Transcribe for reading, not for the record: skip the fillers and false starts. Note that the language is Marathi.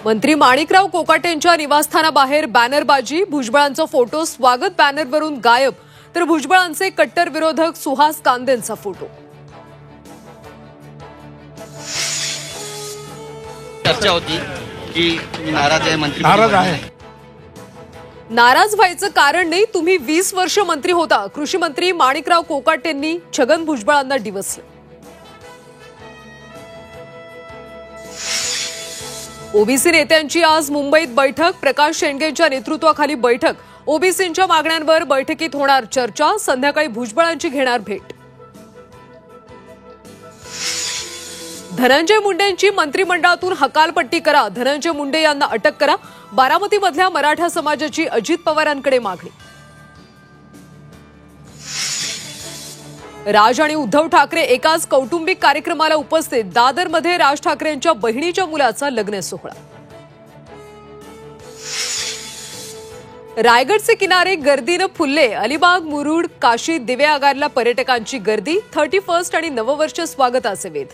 मंत्री माणिकराव कोकाटेंच्या निवासस्थानाबाहेर बॅनरबाजी, भुजबळांचा फोटो स्वागत बॅनरवरून गायब, तर भुजबळांचे कट्टर विरोधक सुहास कांदेंचा फोटो। चर्चा होती की नाराज आहे मंत्री, नाराज व्हायचं कारण नाही, तुम्ही 20 वर्ष मंत्री होता। कृषी मंत्री माणिकराव कोकाटेंनी छगन भुजबळांना डिवचलं। ओबीसी नेत्यांची आज मुंबईत बैठक, प्रकाश शेंडेंच्या नेतृत्वाखाली बैठक। ओबीसींच्या मागण्यांवर बैठकीत होणार चर्चा, संध्याकाळी भुजबळांची घेणार भेट। धनंजय मुंडेंची मंत्रिमंडळातून हकालपट्टी करा, धनंजय मुंडे यांना अटक करा, बारामतीमधल्या मराठा समाजाची अजित पवारांकडे मागणी। राज आणि उद्धव ठाकरे एकाच कौटुंबिक कार्यक्रमाला उपस्थित, दादरमध्ये राज ठाकरेंच्या बहिणीच्या मुलाचा लग्न सोहळा। रायगडचे किनारे गर्दीनं फुलले, अलिबाग, मुरुड, काशी, दिवे आगारला पर्यटकांची गर्दी, 31st आणि नववर्ष स्वागताचे वेध।